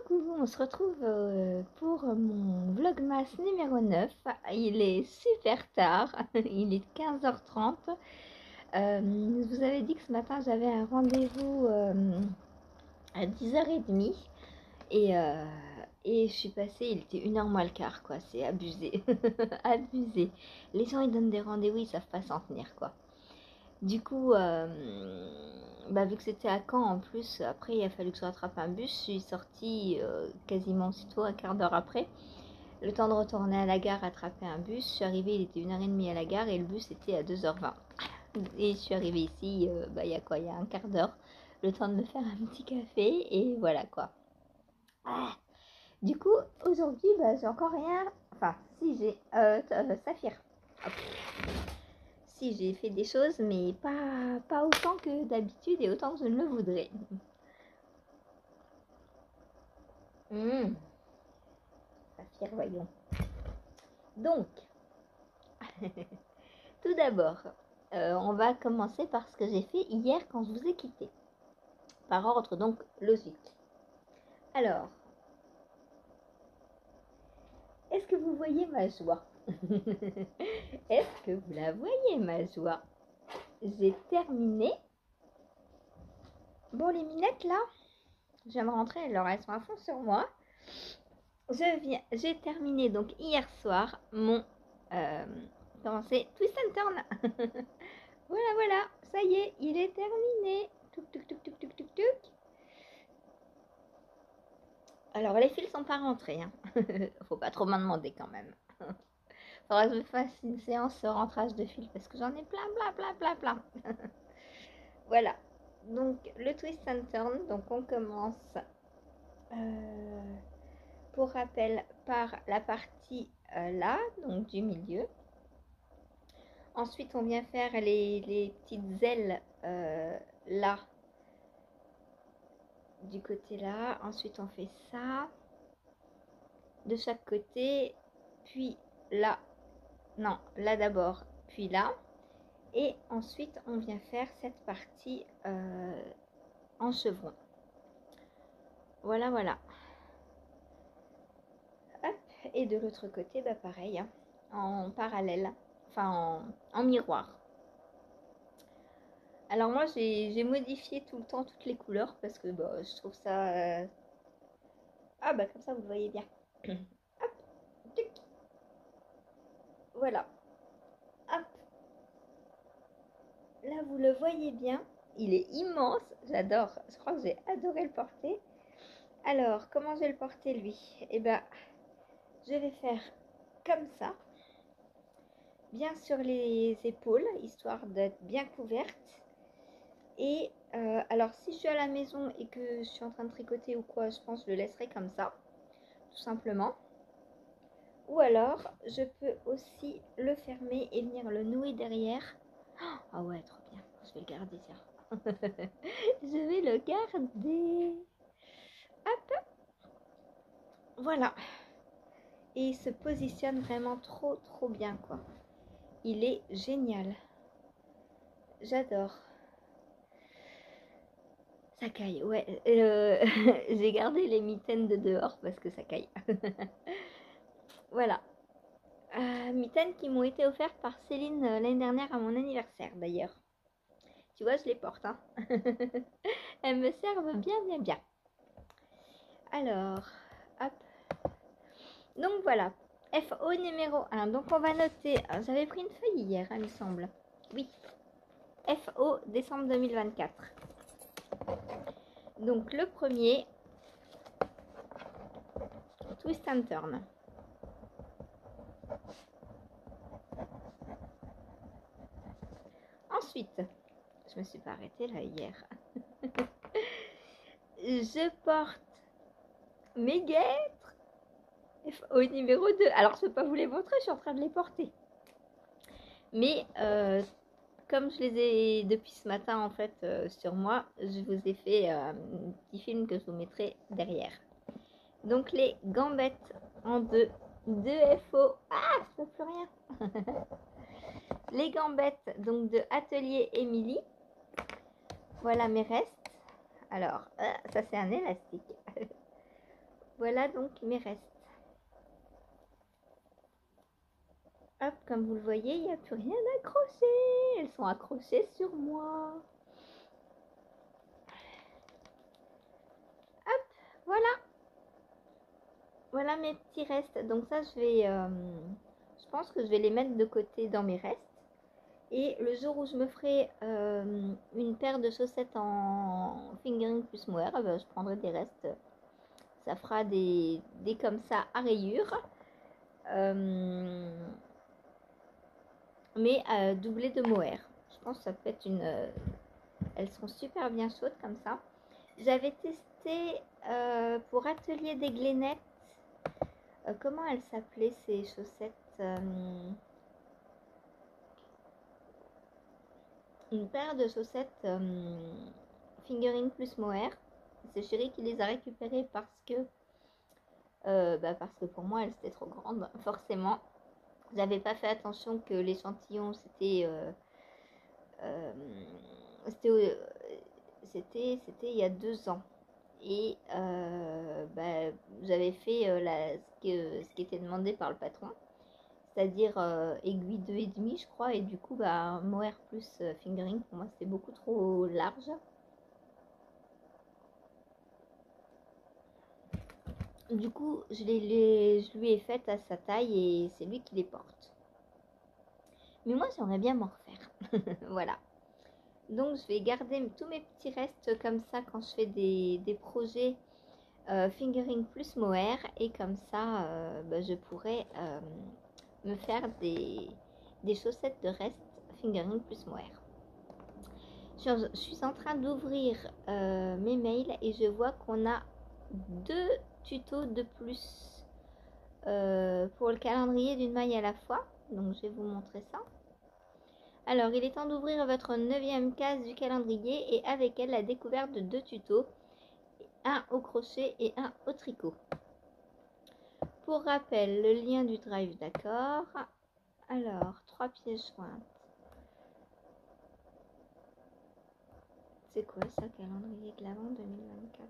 coucou, on se retrouve pour mon vlogmas numéro 9. Il est super tard, il est 15h30. Je vous avais dit que ce matin j'avais un rendez-vous à 10h30 et je suis passée, il était 1h moins le quart, quoi, c'est abusé, abusé. Les gens ils donnent des rendez-vous, ils savent pas s'en tenir, quoi. Du coup, vu que c'était à Caen en plus, après il a fallu que je rattrape un bus. Je suis sortie quasiment aussitôt, un quart d'heure après. Le temps de retourner à la gare, attraper un bus. Je suis arrivée, il était 1h30 à la gare et le bus était à 2h20. Et je suis arrivée ici, il y a quoi, il y a un quart d'heure. Le temps de me faire un petit café et voilà quoi. Ah. Du coup, aujourd'hui, j'ai encore rien. Enfin, si j'ai Saphir. Hop. Si j'ai fait des choses, mais pas autant que d'habitude et autant que je ne le voudrais. Saphir, voyons. Donc, tout d'abord, on va commencer par ce que j'ai fait hier quand je vous ai quitté. Par ordre, donc, logique. Alors, est-ce que vous voyez ma joie? Est-ce que vous la voyez, ma joie? J'ai terminé. Bon, les minettes, là, je viens de rentrer, alors elles sont à fond sur moi. J'ai terminé donc hier soir mon comment c'est, Twist and Turn. Voilà, ça y est, il est terminé. Touc. Alors les fils sont pas rentrés, hein. Faut pas trop m'en demander quand même. Faudra que je fasse une séance de rentrage de fils parce que j'en ai plein. Voilà. Donc le Twist and Turn, donc on commence pour rappel par la partie là, donc du milieu. Ensuite, on vient faire les petites ailes là, du côté là. Ensuite, on fait ça de chaque côté, puis là, non, là d'abord, puis là. Et ensuite, on vient faire cette partie en chevron. Voilà. Hop, et de l'autre côté, pareil, hein, en parallèle, enfin en miroir. Alors moi j'ai modifié tout le temps toutes les couleurs parce que je trouve ça... comme ça vous le voyez bien. Hop, tic. Voilà. Hop. Là vous le voyez bien. Il est immense. J'adore. Je crois que j'ai adoré le porter. Alors comment je vais le porter lui? Je vais faire comme ça. Bien sur les épaules, histoire d'être bien couverte. Et alors si je suis à la maison et que je suis en train de tricoter ou quoi, je pense que je le laisserai comme ça, tout simplement. Ou alors je peux aussi le fermer et venir le nouer derrière. Ah ouais, trop bien, je vais le garder, tiens. Je vais le garder. Hop, voilà. Et il se positionne vraiment trop bien, quoi. Il est génial. J'adore. Ça caille, ouais. J'ai gardé les mitaines de dehors parce que ça caille. Voilà. Mitaines qui m'ont été offertes par Céline l'année dernière à mon anniversaire d'ailleurs. Tu vois, je les porte, hein. Elles me servent bien. Alors, hop. Donc voilà, FO numéro 1. Donc on va noter, j'avais pris une feuille hier, il me semble. Oui, FO décembre 2024. Donc le premier, Twist and Turn. Ensuite, je me suis pas arrêtée là hier. Je porte mes guêtres FO numéro 2. Alors je ne peux pas vous les montrer, je suis en train de les porter. Mais comme je les ai depuis ce matin en fait sur moi, je vous ai fait un petit film que je vous mettrai derrière. Donc les gambettes en 2 FO. Ah, je ne peux plus rien. Les gambettes donc de Atelier Émilie. Voilà mes restes. Alors, ça c'est un élastique. Voilà donc mes restes. Hop, comme vous le voyez, il n'y a plus rien d'accroché. Elles sont accrochées sur moi. Hop, voilà. Voilà mes petits restes. Donc ça, je pense que je vais les mettre de côté dans mes restes. Et le jour où je me ferai une paire de chaussettes en fingering plus mohair, je prendrai des restes. Ça fera des comme ça à rayures. Mais doublées de mohair. Je pense que ça peut être une... elles sont super bien chaudes comme ça. J'avais testé pour Atelier des Glénettes. Comment elles s'appelaient ces chaussettes une paire de chaussettes fingering plus mohair. C'est Chérie qui les a récupérées parce que pour moi elles étaient trop grandes, forcément. J'avais pas fait attention que l'échantillon c'était il y a 2 ans. Et j'avais fait ce qui était demandé par le patron, c'est-à-dire aiguille 2,5 je crois, et du coup mohair plus fingering pour moi c'était beaucoup trop large. Du coup je lui ai fait à sa taille et c'est lui qui les porte, mais moi j'aimerais bien m'en refaire. Voilà, donc je vais garder tous mes petits restes comme ça quand je fais des projets fingering plus mohair, et comme ça je pourrais me faire des chaussettes de reste fingering plus mohair. Je suis en train d'ouvrir mes mails et je vois qu'on a 2 tutos de plus pour le calendrier d'une maille à la fois. Donc je vais vous montrer ça. Alors il est temps d'ouvrir votre 9e case du calendrier et avec elle la découverte de 2 tutos, un au crochet et un au tricot. Pour rappel, le lien du drive, d'accord. Alors 3 pièces jointes. C'est quoi ça, calendrier de l'Avent 2024?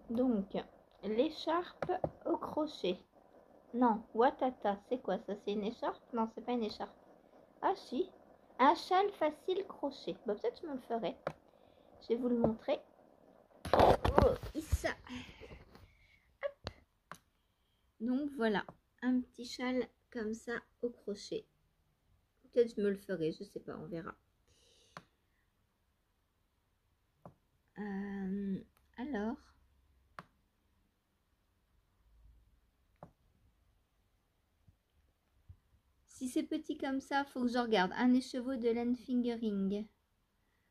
Donc, l'écharpe au crochet. Non, Watata, c'est quoi ça? C'est une écharpe? Non, c'est pas une écharpe. Ah si, un châle facile crochet. Bah peut-être je me le ferai. Je vais vous le montrer. Oh, ça. Donc voilà, un petit châle comme ça au crochet. Peut-être je me le ferai, je sais pas, on verra. Alors, si c'est petit comme ça, faut que je regarde. Un écheveau de laine fingering.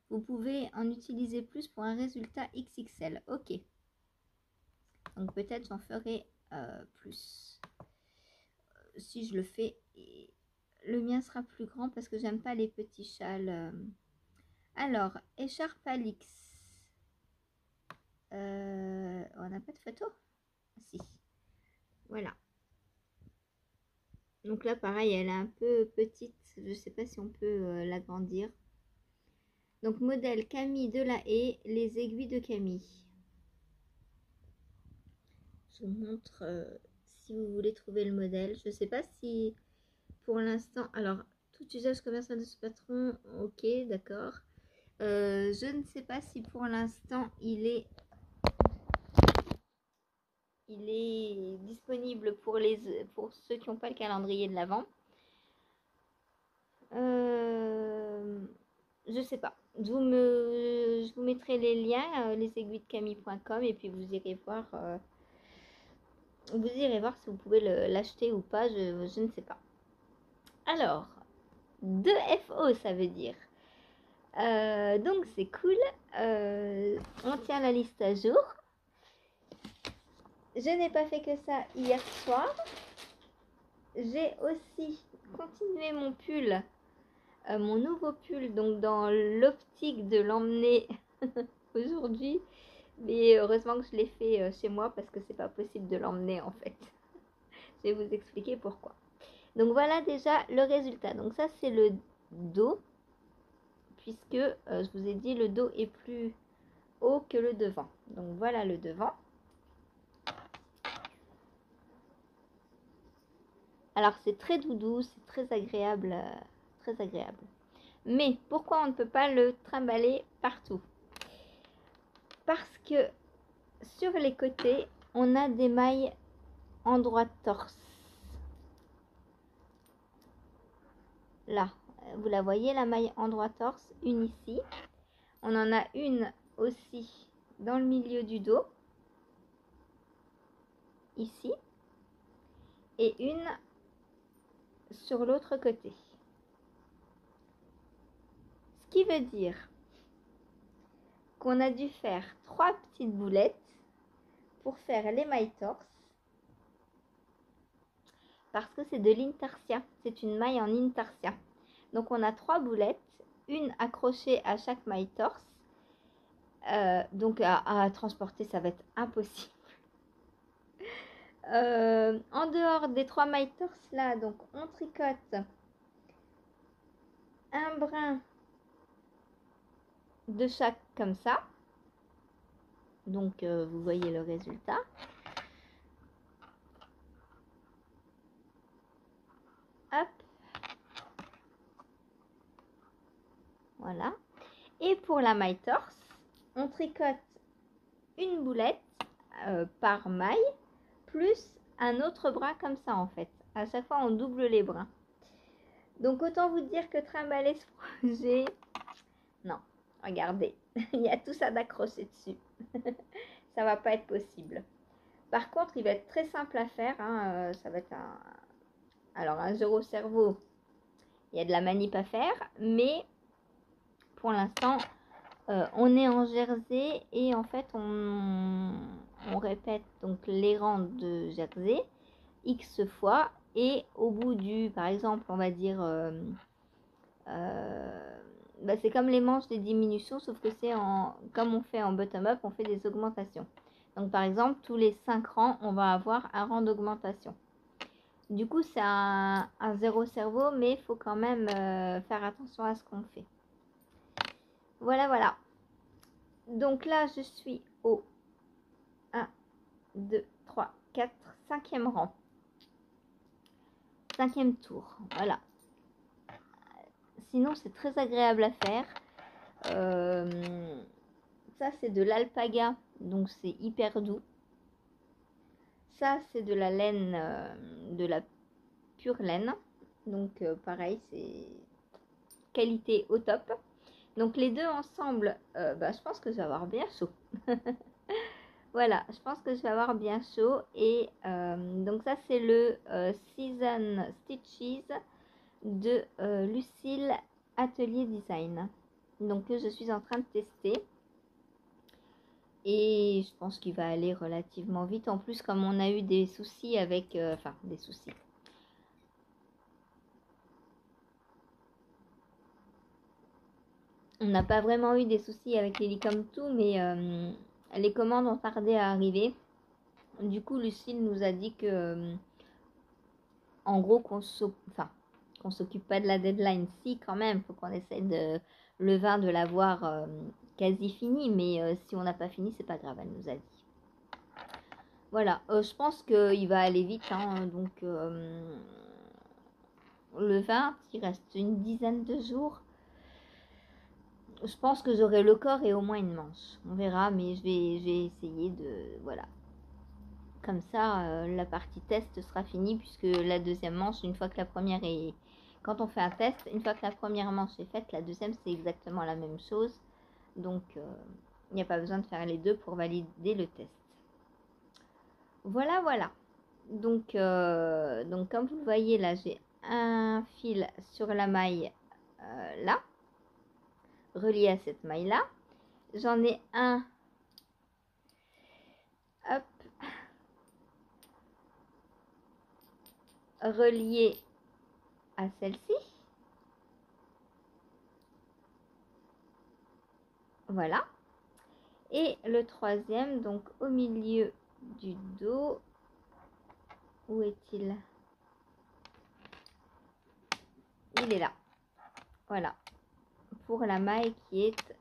Vous pouvez en utiliser plus pour un résultat XXL. Ok. Donc peut-être j'en ferai plus. Si je le fais, le mien sera plus grand parce que j'aime pas les petits châles. Alors, écharpe Alix. On n'a pas de photo? Si. Voilà. Donc là, pareil, elle est un peu petite. Je ne sais pas si on peut l'agrandir. Donc, modèle Camille Delahaye, les aiguilles de Camille. Je vous montre si vous voulez trouver le modèle. Je ne sais pas si pour l'instant... Alors, tout usage commercial de ce patron, ok, d'accord. Je ne sais pas si pour l'instant il est disponible pour ceux qui n'ont pas le calendrier de l'Avent. Je sais pas. Je vous mettrai les liens, lesaiguillesdecamille.com, et puis vous irez voir si vous pouvez l'acheter ou pas, je ne sais pas. Alors, 2FO ça veut dire. Donc c'est cool. On tient la liste à jour. Je n'ai pas fait que ça hier soir. J'ai aussi continué mon pull, mon nouveau pull, donc dans l'optique de l'emmener aujourd'hui Mais heureusement que je l'ai fait chez moi parce que c'est pas possible de l'emmener en fait. Je vais vous expliquer pourquoi. Donc voilà déjà le résultat. Donc ça c'est le dos, puisque je vous ai dit le dos est plus haut que le devant. Donc voilà le devant. Alors c'est très doudou, c'est très agréable, très agréable. Mais pourquoi on ne peut pas le trimballer partout? Parce que sur les côtés, on a des mailles endroit torse. Là, vous la voyez, la maille endroit torse, une ici. On en a une aussi dans le milieu du dos, ici. Et une sur l'autre côté. Ce qui veut dire qu'on a dû faire 3 petites boulettes pour faire les mailles torse. Parce que c'est de l'intarsia. C'est une maille en intarsia. Donc on a 3 boulettes, une accrochée à chaque maille torse. Donc à transporter, ça va être impossible. En dehors des 3 mailles torse là, donc on tricote un brin de chaque comme ça. Donc vous voyez le résultat. Hop. Voilà. Et pour la maille torse, on tricote une boulette par maille, plus un autre brin comme ça en fait. À chaque fois, on double les brins. Donc autant vous dire que trimballer ce projet, non, regardez, il y a tout ça d'accrocher dessus. Ça va pas être possible. Par contre, il va être très simple à faire. Hein, ça va être alors un jeu au cerveau. Il y a de la manip à faire, mais pour l'instant, on est en jersey et en fait, on répète donc les rangs de jersey X fois et au bout du, par exemple, on va dire, c'est comme les manches des diminutions, sauf que c'est comme on fait en bottom-up, on fait des augmentations. Donc par exemple, tous les 5 rangs, on va avoir un rang d'augmentation. Du coup, c'est un zéro cerveau, mais il faut quand même faire attention à ce qu'on fait. Voilà, voilà. Donc là, je suis au 1, 2, 3, 4, 5e rang. 5e tour. Voilà. Sinon, c'est très agréable à faire. Ça, c'est de l'alpaga, donc c'est hyper doux. Ça, c'est de la laine, de la pure laine. Donc, pareil, c'est qualité au top. Donc, les deux ensemble, je pense que je vais avoir bien chaud. Voilà, je pense que je vais avoir bien chaud. Et donc, ça, c'est le Season Stitches de Lucille Atelier Design. Donc, je suis en train de tester. Et je pense qu'il va aller relativement vite. En plus, comme on a eu des soucis avec... des soucis. On n'a pas vraiment eu des soucis avec les comme tout, mais les commandes ont tardé à arriver. Du coup, Lucille nous a dit que... en gros, qu'on s'occupe pas de la deadline. Si, quand même, il faut qu'on essaie de le vin de l'avoir quasi fini. Mais si on n'a pas fini, c'est pas grave, elle nous a dit. Voilà, je pense qu'il va aller vite. Hein, donc, le 20, il reste une dizaine de jours. Je pense que j'aurai le corps et au moins une manche. On verra, mais je vais essayer de... Voilà. Comme ça, la partie test sera finie, puisque la deuxième manche, une fois que la première est... Quand on fait un test, une fois que la première manche est faite, la deuxième, c'est exactement la même chose. Donc, il n'y a pas besoin de faire les deux pour valider le test. Voilà, voilà. Donc comme vous le voyez, là, j'ai un fil sur la maille là, relié à cette maille là. J'en ai un, hop, relié à celle-ci. Voilà. Et le troisième, donc au milieu du dos. Où est-il? Il est là. Voilà. Pour la maille qui est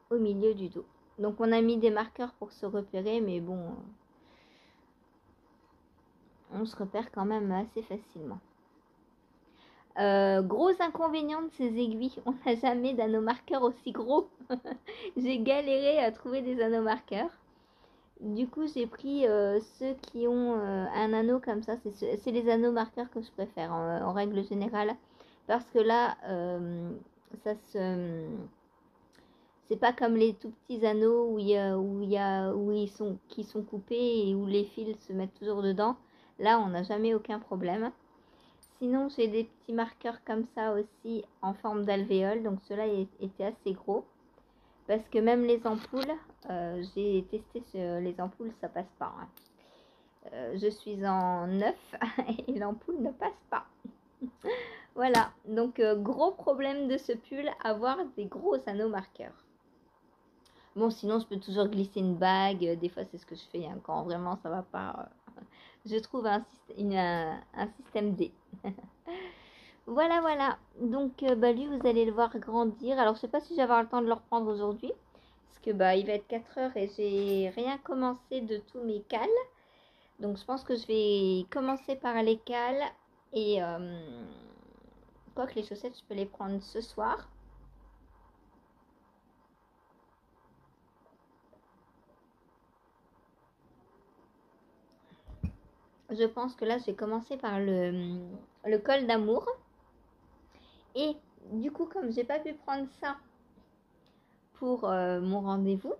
au milieu du dos. Donc on a mis des marqueurs pour se repérer, mais bon, on se repère quand même assez facilement. Gros inconvénient de ces aiguilles, on n'a jamais d'anneau marqueur aussi gros. J'ai galéré à trouver des anneaux marqueurs. Du coup, j'ai pris ceux qui ont un anneau comme ça. C'est les anneaux marqueurs que je préfère en règle générale. Parce que là, ça se... C'est pas comme les tout petits anneaux qui sont coupés et où les fils se mettent toujours dedans. Là, on n'a jamais aucun problème. Sinon, j'ai des petits marqueurs comme ça aussi en forme d'alvéole. Donc, ceux-là étaient assez gros. Parce que même les ampoules, j'ai testé les ampoules, ça passe pas. Hein. Je suis en 9 et l'ampoule ne passe pas. Voilà, donc gros problème de ce pull, avoir des gros anneaux marqueurs. Bon, sinon, je peux toujours glisser une bague. Des fois, c'est ce que je fais hein, quand vraiment ça va pas. Je trouve un système D. Voilà, voilà. Donc, lui, vous allez le voir grandir. Alors, je sais pas si j'avais le temps de le reprendre aujourd'hui. Parce que il va être 4 heures et j'ai rien commencé de tous mes cales. Donc, je pense que je vais commencer par les cales. Et quoique les chaussettes, je peux les prendre ce soir. Je pense que là, je vais commencer par le col d'amour. Et du coup, comme j'ai pas pu prendre ça pour mon rendez-vous,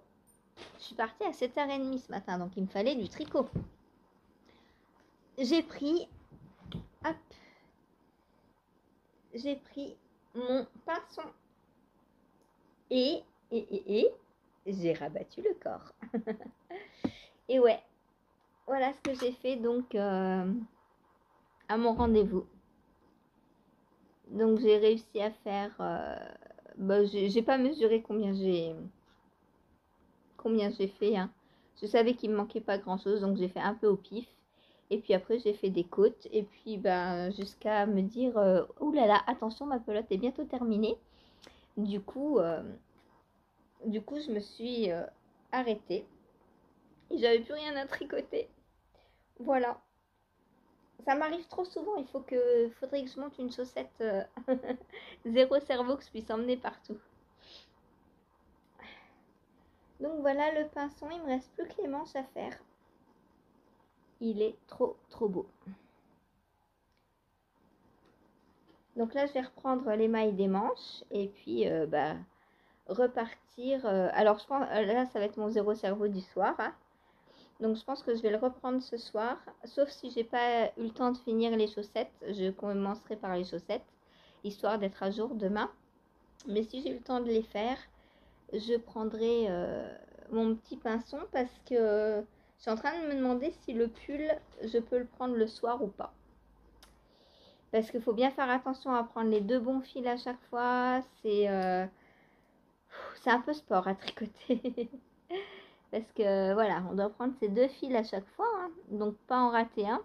je suis partie à 7h30 ce matin. Donc, il me fallait du tricot. J'ai pris mon pinceau et j'ai rabattu le corps. Et ouais, voilà ce que j'ai fait donc à mon rendez-vous. Donc j'ai réussi à faire, j'ai pas mesuré combien j'ai fait. Hein. Je savais qu'il me manquait pas grand chose, donc j'ai fait un peu au pif. Et puis après j'ai fait des côtes et puis jusqu'à me dire oulala, attention, ma pelote est bientôt terminée. Du coup je me suis arrêtée et j'avais plus rien à tricoter. Voilà. Ça m'arrive trop souvent, faudrait que je monte une chaussette zéro cerveau que je puisse emmener partout. Donc voilà le pinceau, il me reste plus que les manches à faire. Il est trop beau. Donc là je vais reprendre les mailles des manches et puis repartir. Alors je pense là ça va être mon zéro cerveau du soir. Hein. Donc je pense que je vais le reprendre ce soir. Sauf si j'ai pas eu le temps de finir les chaussettes. Je commencerai par les chaussettes. Histoire d'être à jour demain. Mais si j'ai eu le temps de les faire, je prendrai mon petit pinceau parce que je suis en train de me demander si le pull, je peux le prendre le soir ou pas. Parce qu'il faut bien faire attention à prendre les deux bons fils à chaque fois. C'est un peu sport à tricoter. Parce que voilà, on doit prendre ces deux fils à chaque fois. Hein, donc pas en rater un.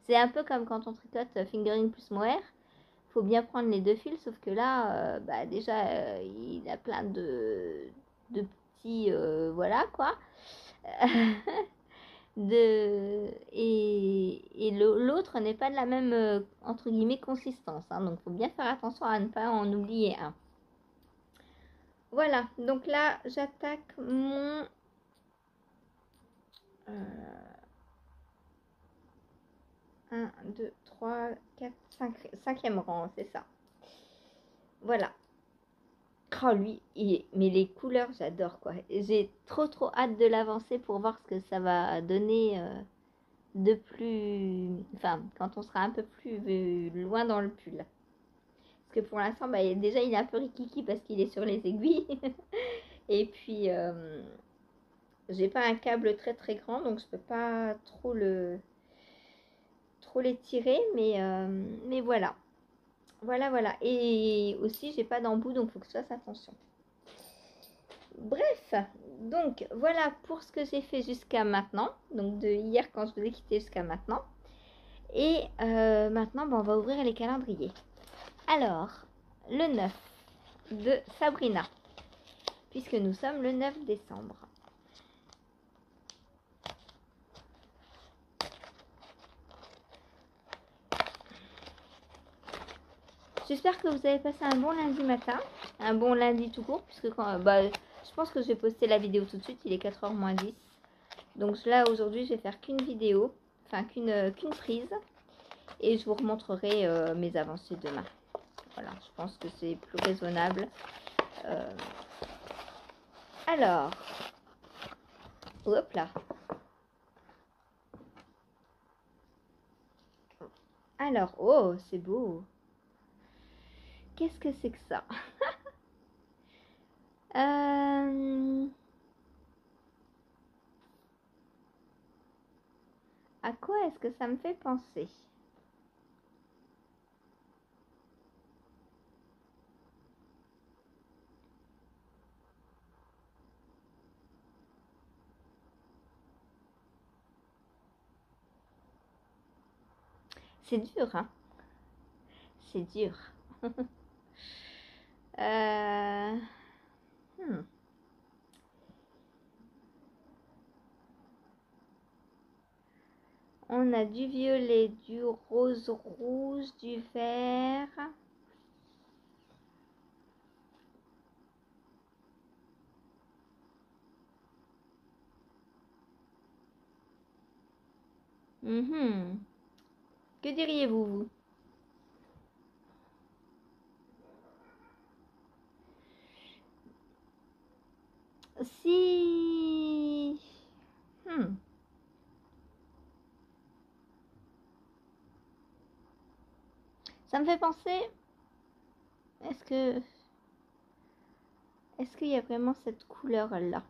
C'est un peu comme quand on tricote fingering plus mohair. Il faut bien prendre les deux fils. Sauf que là, déjà, il a plein de petits... voilà quoi. Et l'autre n'est pas de la même entre guillemets consistance hein, donc faut bien faire attention à ne pas en oublier un. Voilà, donc là j'attaque mon 1, 2, 3, 4, 5, 5e rang, c'est ça. Voilà. Oh lui, mais les couleurs j'adore quoi. J'ai trop hâte de l'avancer pour voir ce que ça va donner de plus, enfin quand on sera un peu plus loin dans le pull. Parce que pour l'instant déjà il est un peu rikiki parce qu'il est sur les aiguilles. Et puis j'ai pas un câble très grand donc je peux pas trop l'étirer mais voilà. Voilà. Et aussi j'ai pas d'embout donc faut que je fasse attention. Bref, donc voilà pour ce que j'ai fait jusqu'à maintenant. Donc de hier quand je vous ai quitté jusqu'à maintenant. Et maintenant, on va ouvrir les calendriers. Alors, le 9 de Sabrina, puisque nous sommes le 9 décembre. J'espère que vous avez passé un bon lundi matin, un bon lundi tout court, puisque je pense que je vais poster la vidéo tout de suite, il est 4h moins 10. Donc là, aujourd'hui, je vais faire qu'une vidéo, enfin qu'une prise, et je vous remontrerai mes avancées demain. Voilà, je pense que c'est plus raisonnable. Alors, hop là. Alors, oh, c'est beau. Qu'est-ce que c'est que ça? À quoi est-ce que ça me fait penser? C'est dur, hein? C'est dur. On a du violet, du rose rouge, du vert. Que diriez-vous, vous? Si... Ça me fait penser... Est-ce qu'il y a vraiment cette couleur-là?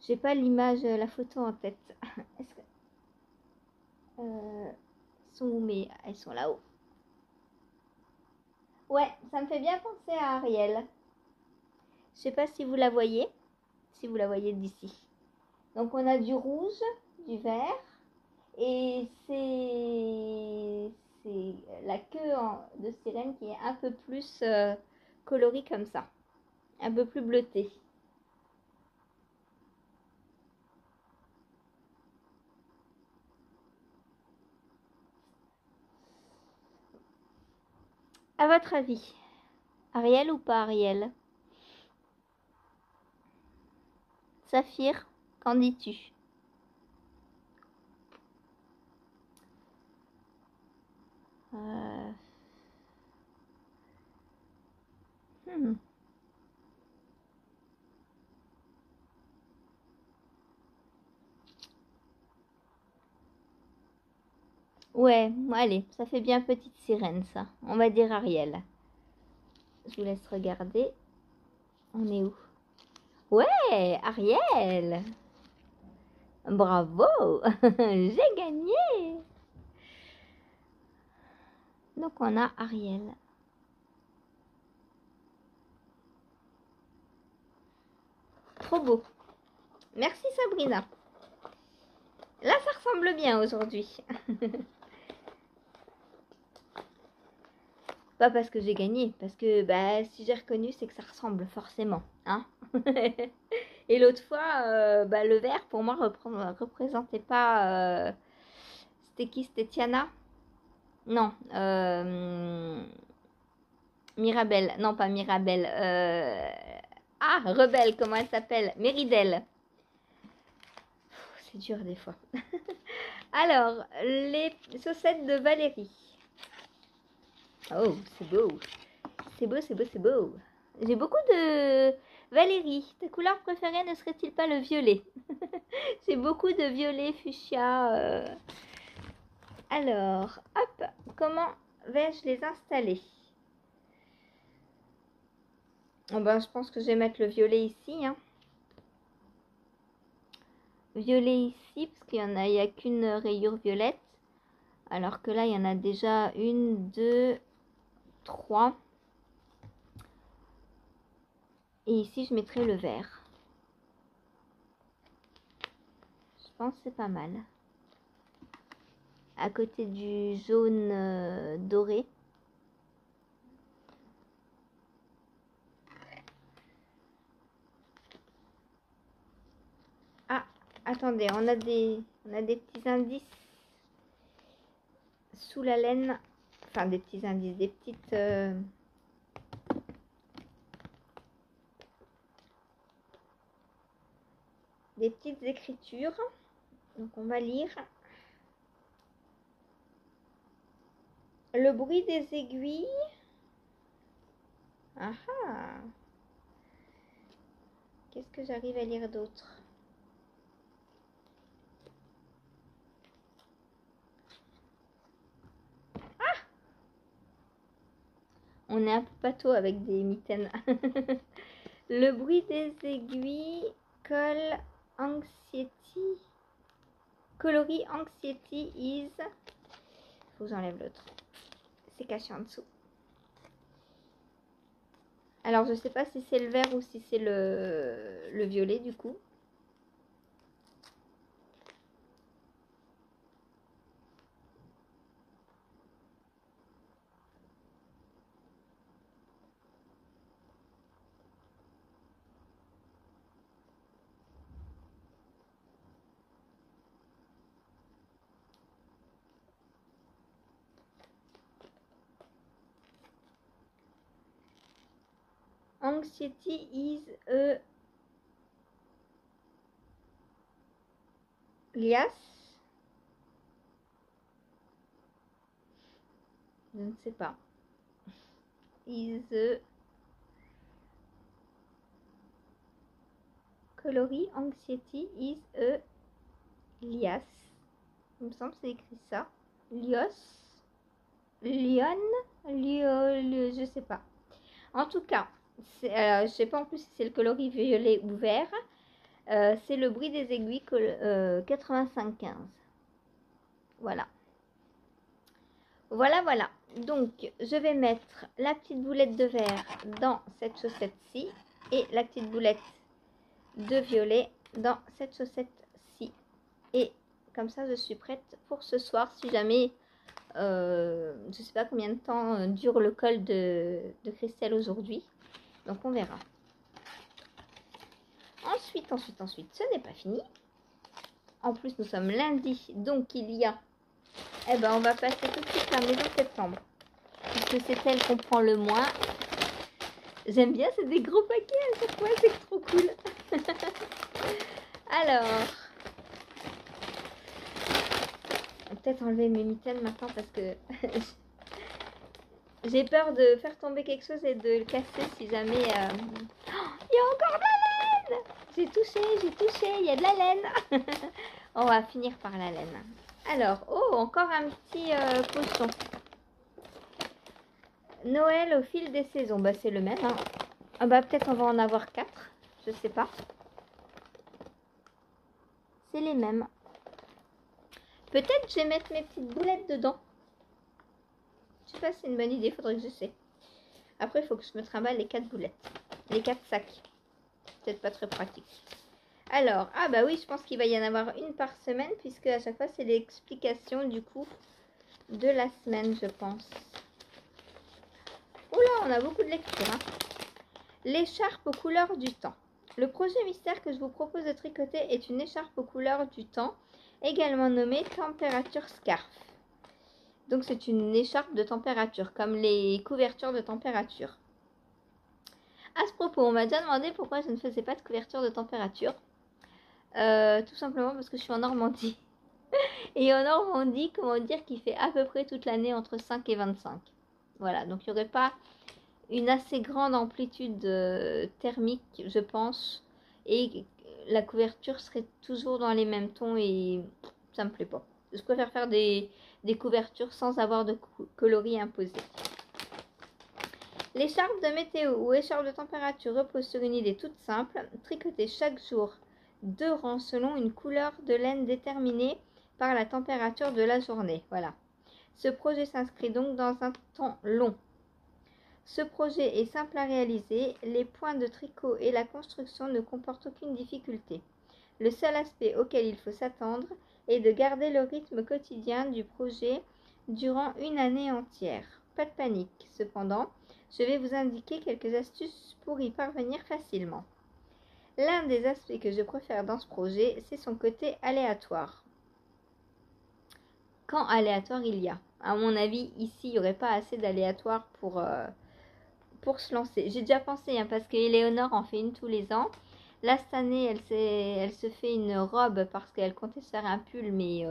J'ai pas l'image, la photo en tête. Est-ce que... sont où elles sont là-haut. Ouais, ça me fait bien penser à Ariel. Je sais pas si vous la voyez. Si vous la voyez d'ici. Donc on a du rouge, du vert. Et c'est la queue de sirène qui est un peu plus colorée comme ça. Un peu plus bleutée. À votre avis, Ariel ou pas Ariel? Saphir, qu'en dis-tu? Ouais, allez, ça fait bien petite sirène ça. On va dire Ariel. Je vous laisse regarder. On est où? Ouais, Ariel. Bravo, j'ai gagné. Donc on a Ariel. Trop beau. Merci Sabrina. Là ça ressemble bien aujourd'hui. Pas parce que j'ai gagné, parce que si j'ai reconnu c'est que ça ressemble forcément. Hein. Et l'autre fois, le vert pour moi représentait pas... c'était qui? C'était Tiana? Non. Mirabelle. Non, pas Mirabelle. Ah, Rebelle, comment elle s'appelle? Méridelle. C'est dur des fois. Alors, les chaussettes de Valérie. Oh, c'est beau. C'est beau, c'est beau, c'est beau. J'ai beaucoup de... Valérie, ta couleur préférée ne serait-il pas le violet? J'ai beaucoup de violet, fuchsia. Alors, hop, comment vais-je les installer? Oh je pense que je vais mettre le violet ici. Hein. Violet ici, parce qu'il n'y a qu'une rayure violette. Alors que là, il y en a déjà une, deux, trois. Et ici, je mettrai le vert. Je pense que c'est pas mal. À côté du jaune doré. Ah, attendez, on a des petits indices sous la laine. Enfin, des petits indices, des petites... des petites écritures. Donc, on va lire. Le bruit des aiguilles. Ah ah. Qu'est-ce que j'arrive à lire d'autre? Ah! On est un peu pâteau avec des mitaines. Le bruit des aiguilles. Coloris anxiety is... Faut que j'enlève l'autre. C'est caché en dessous. Alors, je sais pas si c'est le vert ou si c'est le violet, du coup. Anxiety is a lias. Je ne sais pas. Is a coloris anxiety is a lias. Il me semble que c'est écrit ça. Lios. Lion. Je sais pas. En tout cas, je sais pas en plus si c'est le coloris violet ou vert. C'est le bruit des aiguilles 85-15. Voilà. Voilà. Donc, je vais mettre la petite boulette de vert dans cette chaussette-ci et la petite boulette de violet dans cette chaussette-ci. Et comme ça, je suis prête pour ce soir. Si jamais, je ne sais pas combien de temps dure le col de Christelle aujourd'hui. Donc, on verra. Ensuite, ce n'est pas fini. En plus, nous sommes lundi, donc il y a... Eh ben, on va passer tout de suite la maison septembre. Puisque c'est elle qu'on prend le moins. J'aime bien, c'est des gros paquets à chaque fois, c'est trop cool. Alors... On va peut-être enlever mes mitaines maintenant parce que... j'ai peur de faire tomber quelque chose et de le casser si jamais... Oh, il y a encore de la laine! J'ai touché, il y a de la laine. On va finir par la laine. Alors, oh, encore un petit pochon. Noël au fil des saisons. Bah, c'est le même. Hein. Ah bah, peut-être on va en avoir 4. Je sais pas. C'est les mêmes. Peut-être je vais mettre mes petites boulettes dedans. Je sais pas si c'est une bonne idée. Faudrait que je sais. Après, il faut que je me trimballe les 4 boulettes. Les 4 sacs. Peut-être pas très pratique. Alors, ah bah oui, je pense qu'il va y en avoir une par semaine, puisque à chaque fois, c'est l'explication du coup de la semaine, je pense. Oula, on a beaucoup de lecture. Hein. L'écharpe aux couleurs du temps. Le projet mystère que je vous propose de tricoter est une écharpe aux couleurs du temps, également nommée température scarf. Donc, c'est une écharpe de température, comme les couvertures de température. À ce propos, on m'a déjà demandé pourquoi je ne faisais pas de couverture de température. Tout simplement parce que je suis en Normandie. Et en Normandie, comment dire qu'il fait à peu près toute l'année entre 5 et 25. Voilà, donc il n'y aurait pas une assez grande amplitude thermique, je pense. Et la couverture serait toujours dans les mêmes tons et ça me plaît pas. Je préfère faire des couvertures sans avoir de coloris imposé. L'écharpe de météo ou écharpe de température repose sur une idée toute simple. Tricoter chaque jour 2 rangs selon une couleur de laine déterminée par la température de la journée. Voilà. Ce projet s'inscrit donc dans un temps long. Ce projet est simple à réaliser, les points de tricot et la construction ne comportent aucune difficulté. Le seul aspect auquel il faut s'attendre est de garder le rythme quotidien du projet durant une année entière. Pas de panique, cependant, je vais vous indiquer quelques astuces pour y parvenir facilement. L'un des aspects que je préfère dans ce projet, c'est son côté aléatoire. Quand aléatoire il y a. À mon avis, ici, il n'y aurait pas assez d'aléatoire pour se lancer. J'ai déjà pensé, hein, parce qu'Éléonore en fait une tous les ans. Là, cette année, elle se fait une robe parce qu'elle comptait se faire un pull, mais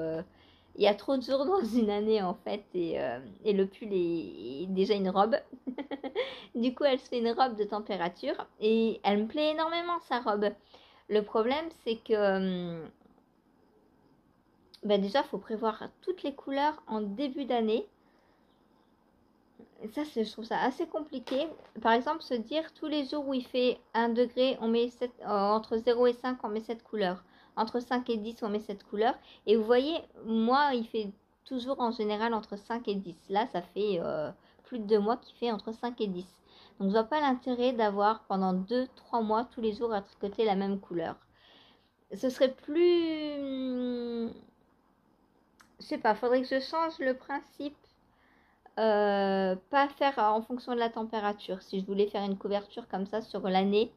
il y a trop de jours dans une année, en fait, et le pull est déjà une robe. Du coup, elle se fait une robe de température, et elle me plaît énormément, sa robe. Le problème, c'est que déjà, il faut prévoir toutes les couleurs en début d'année. Ça, je trouve ça assez compliqué. Par exemple, se dire tous les jours où il fait 1 degré, on met entre 0 et 5, on met cette couleur. Entre 5 et 10, on met cette couleur. Et vous voyez, moi, il fait toujours en général entre 5 et 10. Là, ça fait plus de 2 mois qu'il fait entre 5 et 10. Donc, je vois pas l'intérêt d'avoir pendant 2-3 mois tous les jours à tricoter la même couleur. Ce serait plus... Je sais pas, faudrait que je change le principe. Pas faire en fonction de la température. Si je voulais faire une couverture comme ça sur l'année,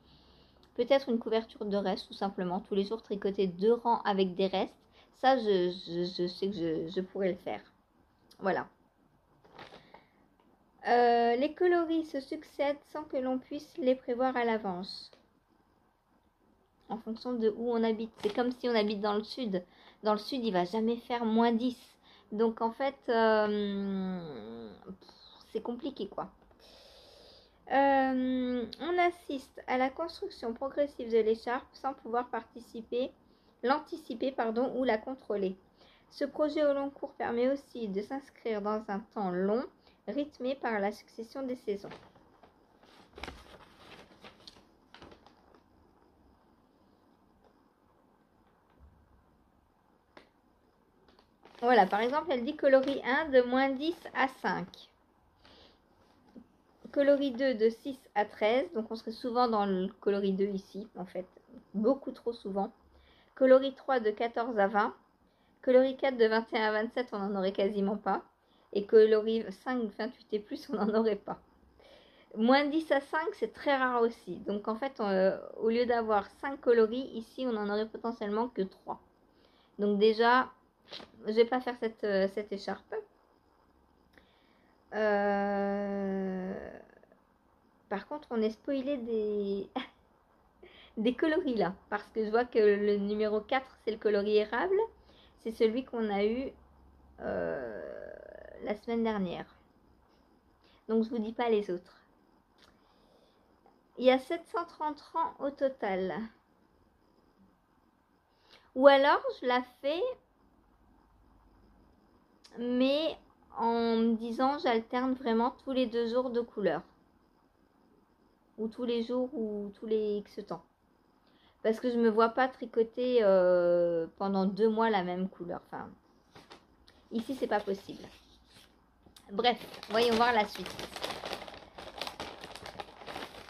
peut-être une couverture de restes, tout simplement. Tous les jours, tricoter 2 rangs avec des restes. Ça, je sais que je pourrais le faire. Voilà. Les coloris se succèdent sans que l'on puisse les prévoir à l'avance. En fonction de où on habite. C'est comme si on habite dans le sud. Dans le sud, il va jamais faire moins 10. Donc, en fait, c'est compliqué, quoi. On assiste à la construction progressive de l'écharpe sans pouvoir l'anticiper ou la contrôler. Ce projet au long cours permet aussi de s'inscrire dans un temps long, rythmé par la succession des saisons. Voilà, par exemple, elle dit coloris 1 de moins 10 à 5. Coloris 2 de 6 à 13. Donc, on serait souvent dans le coloris 2 ici, en fait. Beaucoup trop souvent. Coloris 3 de 14 à 20. Coloris 4 de 21 à 27, on n'en aurait quasiment pas. Et coloris 5, 28 et plus, on n'en aurait pas. Moins 10 à 5, c'est très rare aussi. Donc, en fait, au lieu d'avoir 5 coloris, ici, on n'en aurait potentiellement que 3. Donc, déjà, je ne vais pas faire cette écharpe. Par contre, on est spoilé des coloris là. Parce que je vois que le numéro 4, c'est le coloris érable. C'est celui qu'on a eu la semaine dernière. Donc, je vous dis pas les autres. Il y a 730 rangs au total. Ou alors, je la fais, mais en me disant, j'alterne vraiment tous les 2 jours de couleur. Ou tous les jours, ou tous les X temps. Parce que je me vois pas tricoter pendant 2 mois la même couleur. Enfin, ici, c'est pas possible. Bref, voyons voir la suite.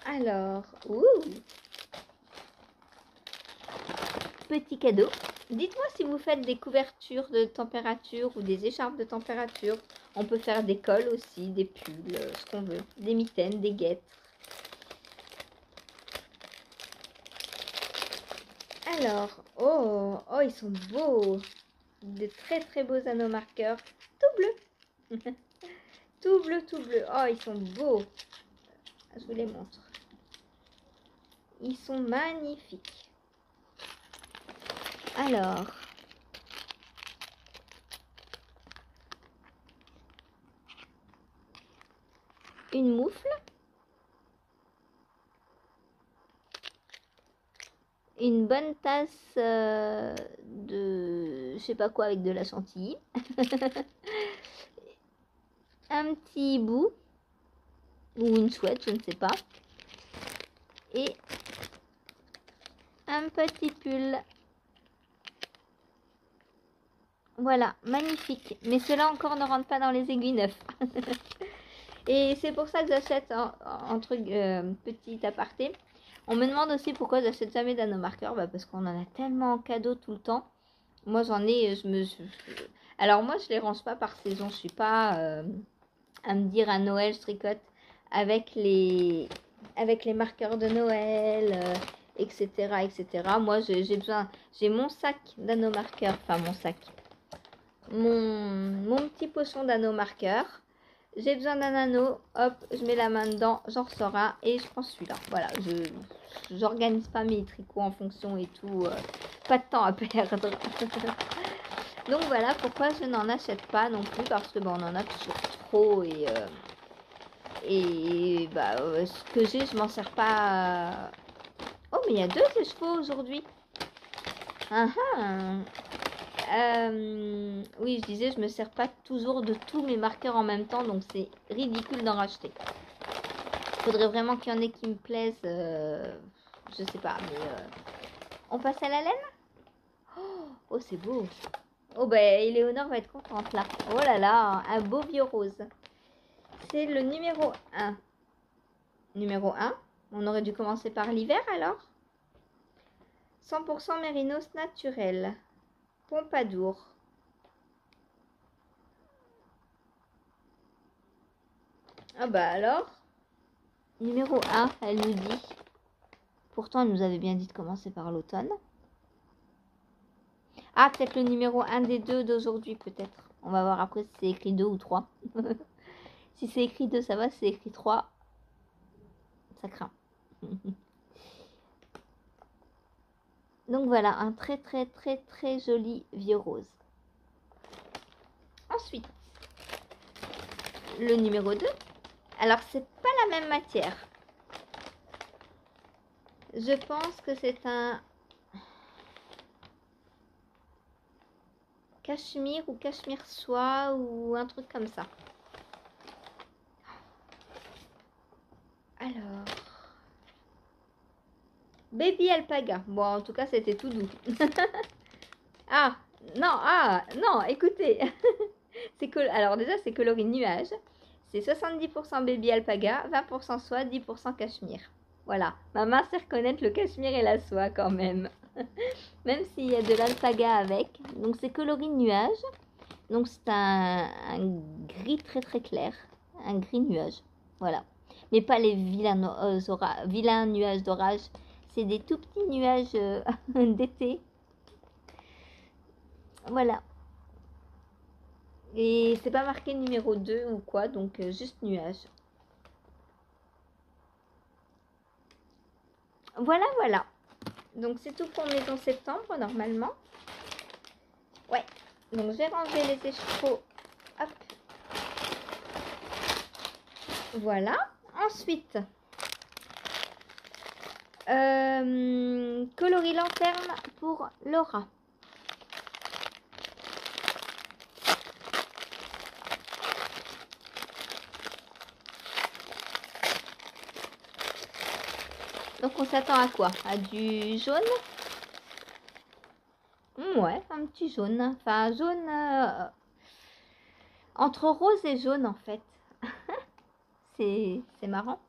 Alors, petit cadeau. Dites-moi si vous faites des couvertures de température ou des écharpes de température. On peut faire des cols aussi, des pulls, ce qu'on veut. Des mitaines, des guêtres. Alors, oh, ils sont beaux. Des très très beaux anneaux marqueurs. Tout bleu. Tout bleu, tout bleu. Oh, ils sont beaux. Je vous les montre. Ils sont magnifiques. Alors, une moufle, une bonne tasse de je sais pas quoi avec de la chantilly, un petit bout ou une chouette, je ne sais pas, et un petit pull. Voilà, magnifique. Mais cela encore ne rentre pas dans les aiguilles neuves. Et c'est pour ça que j'achète entre petit aparté. On me demande aussi pourquoi j'achète jamais d'anomarqueurs. Bah parce qu'on en a tellement en cadeau tout le temps. Moi j'en ai, alors moi je les range pas par saison. Je suis pas à me dire à Noël je tricote avec les marqueurs de Noël, etc., etc. Moi j'ai besoin, j'ai mon sac d'anomarqueurs, enfin mon petit pochon d'anomarqueurs. J'ai besoin d'un anneau, hop, je mets la main dedans, j'en ressors un et je prends celui-là. Voilà, j'organise pas mes tricots en fonction et tout, pas de temps à perdre. Donc voilà pourquoi je n'en achète pas non plus, parce que on en a toujours trop et ce que j'ai, je m'en sers pas. Oh, mais il y a 2 écheveaux aujourd'hui. Oui, je disais, je me sers pas toujours de tous mes marqueurs en même temps, donc c'est ridicule d'en racheter. Faudrait vraiment qu'il y en ait qui me plaisent, je sais pas, mais on passe à la laine. Oh, c'est beau. Oh, ben, Éléonore va être contente là. Oh là là, un beau vieux rose. C'est le numéro 1. Numéro 1. On aurait dû commencer par l'hiver alors. 100% mérinos naturel. Pompadour. Ah bah alors. Numéro 1, elle nous dit. Pourtant, elle nous avait bien dit de commencer par l'automne. Ah, peut-être le numéro 1 des 2 d'aujourd'hui, peut-être. On va voir après si c'est écrit 2 ou 3. Si c'est écrit 2, ça va. Si c'est écrit 3, ça craint. Donc voilà, un très très très très joli vieux rose. Ensuite, le numéro 2. Alors, c'est pas la même matière. Je pense que c'est un cachemire ou cachemire soie ou un truc comme ça. Alors, Baby Alpaga. Bon, en tout cas, c'était tout doux. Ah, non, écoutez. Alors déjà, c'est coloris nuage. C'est 70% Baby Alpaga, 20% soie, 10% cachemire. Voilà, ma main sait reconnaître le cachemire et la soie quand même. Même s'il y a de l'alpaga avec. Donc c'est coloris nuage. Donc c'est un gris très très clair. Un gris nuage. Voilà. Mais pas les vilains nuages d'orage. C'est des tout petits nuages d'été. Voilà. Et c'est pas marqué numéro 2 ou quoi. Donc juste nuage. Voilà, voilà. Donc c'est tout pour Maison Septembre normalement. Ouais. Donc je vais ranger les écheveaux. Hop. Voilà. Ensuite, coloris lanterne pour Laura. Donc on s'attend à quoi? À du jaune? Ouais, un petit jaune. Enfin, jaune entre rose et jaune en fait. C'est marrant.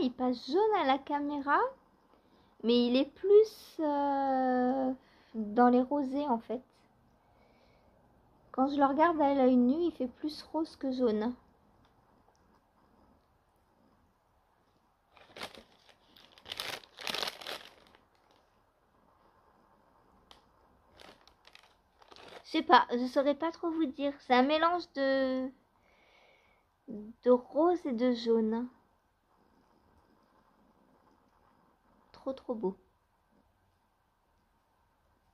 Il passe jaune à la caméra, mais il est plus dans les rosés en fait. Quand je le regarde à l'œil nu, il fait plus rose que jaune. Je sais pas, je saurais pas trop vous dire. C'est un mélange de rose et de jaune. Trop beau.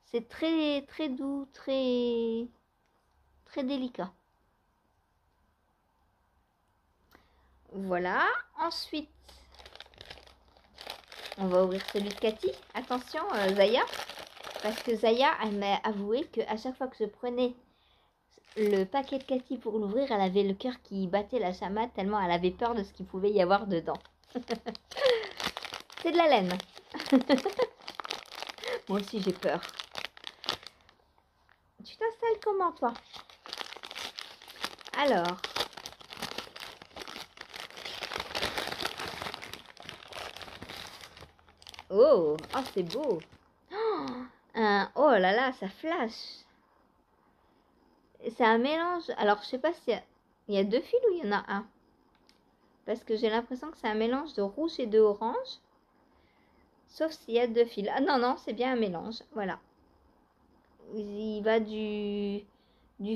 C'est très très doux, très délicat. Voilà. Ensuite, on va ouvrir celui de Cathy. Attention, Zaya. Parce que Zaya, elle m'a avoué qu'à chaque fois que je prenais le paquet de Cathy pour l'ouvrir, elle avait le cœur qui battait la chamade tellement elle avait peur de ce qu'il pouvait y avoir dedans. C'est de la laine. Moi aussi j'ai peur. Tu t'installes comment, toi? Alors. Oh, oh c'est beau. Oh là là, ça flash. C'est un mélange. Alors, je sais pas s'il y a deux fils ou il y en a un. Parce que j'ai l'impression que c'est un mélange de rouge et de orange. Sauf s'il y a deux fils. Ah non, non, c'est bien un mélange. Voilà. Il va du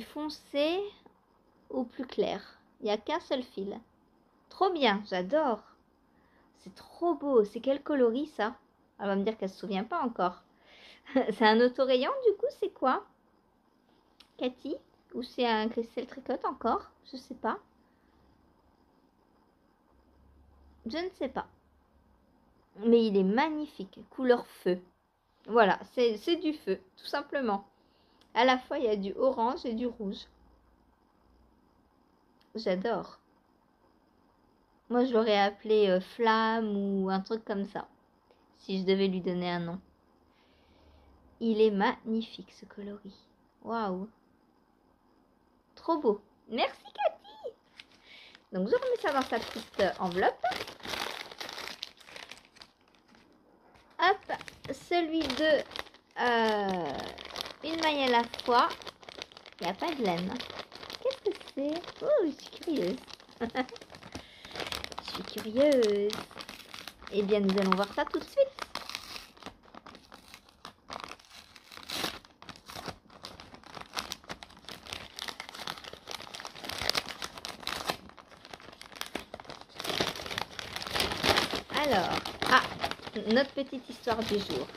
foncé au plus clair. Il n'y a qu'un seul fil. Trop bien, j'adore. C'est trop beau. C'est quel coloris ça? Elle va me dire qu'elle se souvient pas encore. C'est un autorayon du coup, c'est quoi? Cathy? Ou c'est un Christelle Tricotte encore? Je sais pas. Je ne sais pas. Mais il est magnifique. Couleur feu. Voilà, c'est du feu, tout simplement. À la fois, il y a du orange et du rouge. J'adore. Moi, je l'aurais appelé Flamme ou un truc comme ça. Si je devais lui donner un nom. Il est magnifique, ce coloris. Waouh. Trop beau. Merci, Cathy. Donc, je remets ça dans sa petite enveloppe. Hop, celui de une maille à la fois. Il n'y a pas de laine. Qu'est-ce que c'est? Oh, je suis curieuse. Je suis curieuse. Eh bien, nous allons voir ça tout de suite. Alors, notre petite histoire du jour.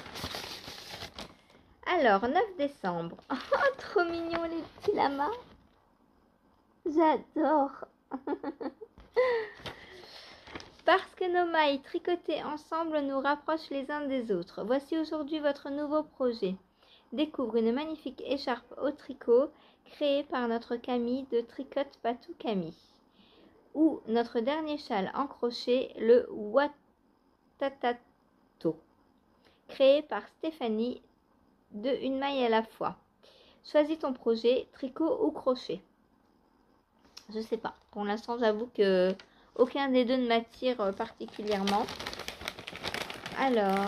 Alors, 9 décembre. Oh, trop mignon les petits lamas. J'adore. Parce que nos mailles tricotées ensemble nous rapprochent les uns des autres. Voici aujourd'hui votre nouveau projet. Découvre une magnifique écharpe au tricot créée par notre Camille de Tricote Patou Camille. Ou notre dernier châle en crochet, le Watatato, créé par Stéphanie de Une maille à la fois. Choisis ton projet, tricot ou crochet. Je sais pas. Pour l'instant, j'avoue que aucun des deux ne m'attire particulièrement. Alors.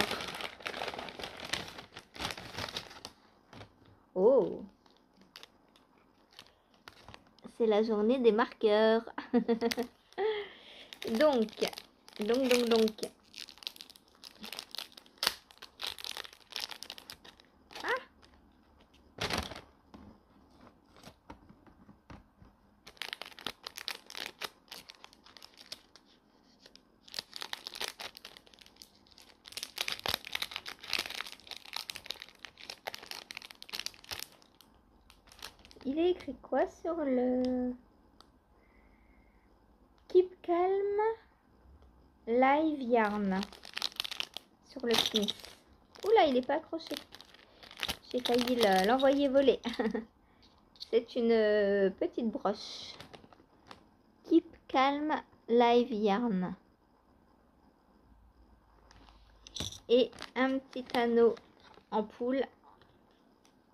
Oh. C'est la journée des marqueurs. donc. Il est écrit quoi sur le Keep Calm Live Yarn sur le pin. Oula, il n'est pas accroché. J'ai failli l'envoyer voler. C'est une petite broche. Keep Calm Live Yarn. Et un petit anneau en poule.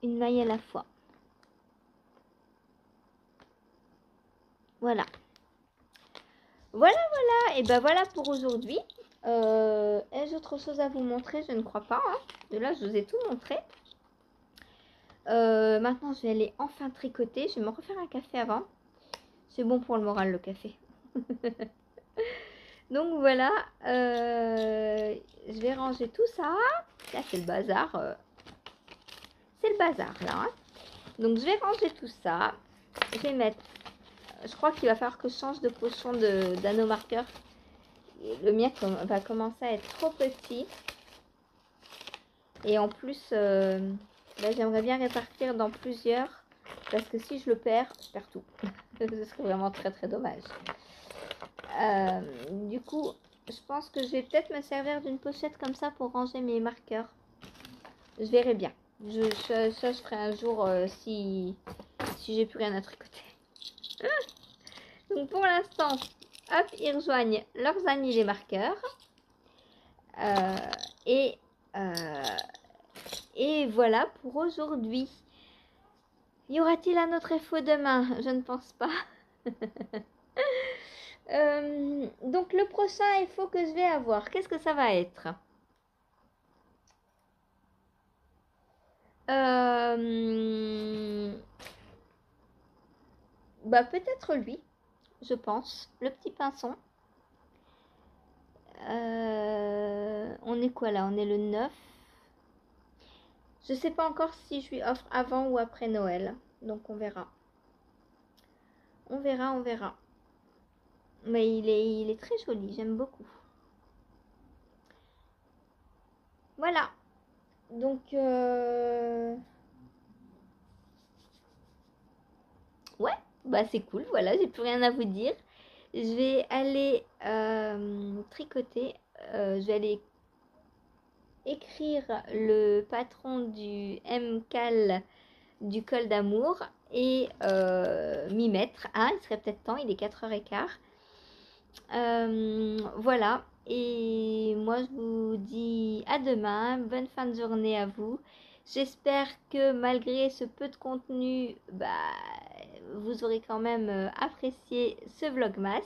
Une maille à la fois. Voilà. Voilà. Et ben voilà pour aujourd'hui. Ai-je autre chose à vous montrer? Je ne crois pas. Hein. De là, je vous ai tout montré. Maintenant, je vais aller enfin tricoter. Je vais me refaire un café avant. C'est bon pour le moral, le café. Donc voilà. Je vais ranger tout ça. Là, c'est le bazar. C'est le bazar, là. Hein. Donc, je vais ranger tout ça. Je vais mettre... Je crois qu'il va falloir que je change de pochon d'anneau marqueur. Le mien va commencer à être trop petit. Et en plus, j'aimerais bien répartir dans plusieurs. Parce que si je le perds, je perds tout. Ce serait vraiment très très dommage. Du coup, je pense que je vais peut-être me servir d'une pochette comme ça pour ranger mes marqueurs. Je verrai bien. Ça, je ferai un jour si j'ai plus rien à tricoter. Donc pour l'instant, hop, ils rejoignent leurs amis les marqueurs. Et voilà pour aujourd'hui. Y aura-t-il un autre FO demain? Je ne pense pas. Donc le prochain FO que je vais avoir, qu'est-ce que ça va être? Bah peut-être lui, je pense. Le petit pinson. On est quoi là? On est le 9. Je sais pas encore si je lui offre avant ou après Noël. Donc on verra. On verra, on verra. Mais il est très joli, j'aime beaucoup. Voilà. Donc ouais, bah c'est cool, voilà, j'ai plus rien à vous dire. Je vais aller tricoter. Je vais aller écrire le patron du MCAL du col d'amour et m'y mettre. Ah, il serait peut-être temps, il est 4h15. Voilà. Et moi, je vous dis à demain. Bonne fin de journée à vous. J'espère que malgré ce peu de contenu, bah, vous aurez quand même apprécié ce vlogmas.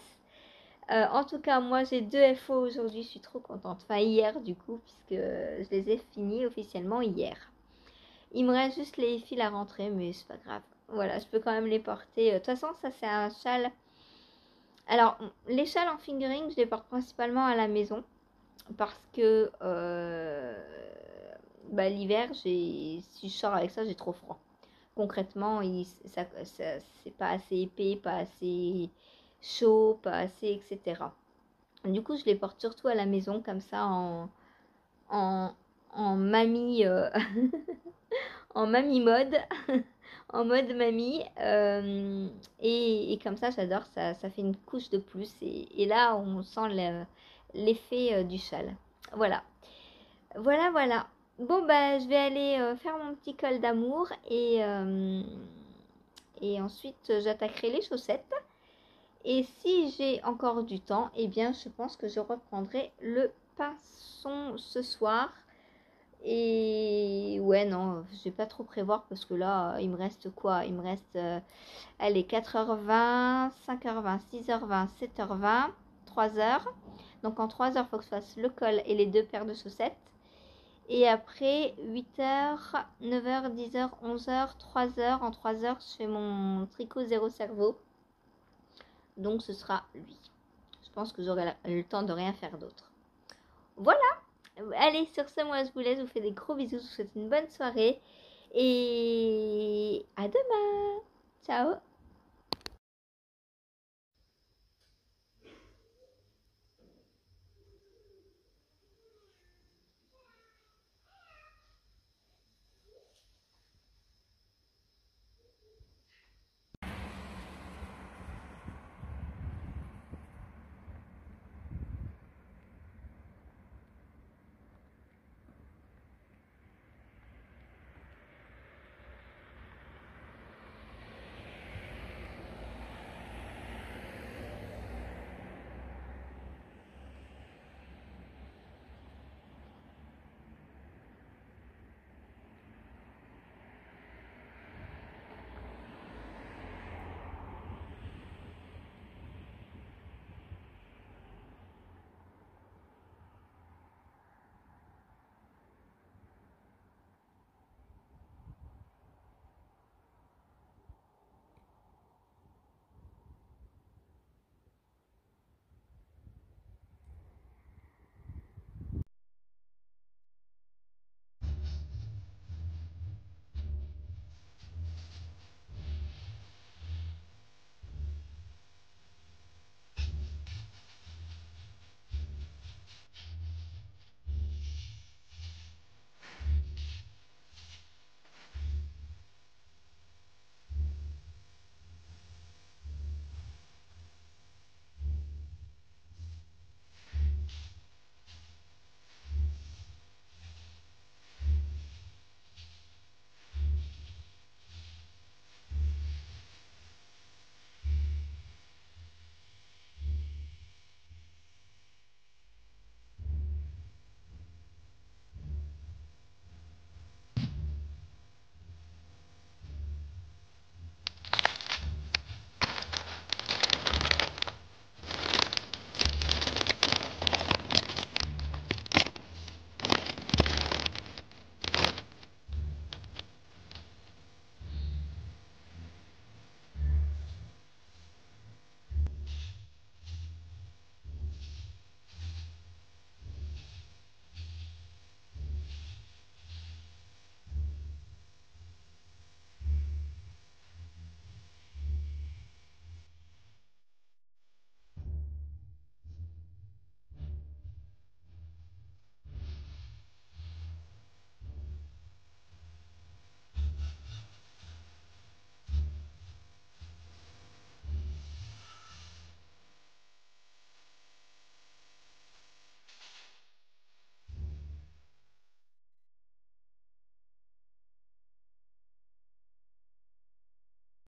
En tout cas, moi j'ai 2 FO aujourd'hui, je suis trop contente. Enfin hier du coup, puisque je les ai finis officiellement hier. Il me reste juste les fils à rentrer, mais c'est pas grave. Voilà, je peux quand même les porter. De toute façon, ça c'est un châle. Alors, les châles en fingering, je les porte principalement à la maison. Parce que bah, l'hiver, si je sors avec ça, j'ai trop froid. Concrètement, c'est pas assez épais, pas assez chaud, pas assez, etc. Du coup, je les porte surtout à la maison, comme ça, en, en mamie, en mamie mode, en mode mamie. Et comme ça, j'adore, ça fait une couche de plus. Et là, on sent l'effet du châle. Voilà. Voilà, voilà. Bon, bah, je vais aller faire mon petit col d'amour et ensuite, j'attaquerai les chaussettes. Et si j'ai encore du temps, eh bien, je pense que je reprendrai le pinson ce soir. Et ouais, non, je vais pas trop prévoir parce que là, il me reste quoi? Il me reste, allez, 4h20, 5h20, 6h20, 7h20, 3h. Donc en 3h, il faut que je fasse le col et les 2 paires de chaussettes. Et après, 8h, 9h, 10h, 11h, 3h. En 3h, je fais mon tricot zéro cerveau. Donc ce sera lui. Je pense que j'aurai le temps de rien faire d'autre. Voilà. Allez, sur ce, moi je vous laisse. Je vous fais des gros bisous. Je vous souhaite une bonne soirée. Et à demain. Ciao.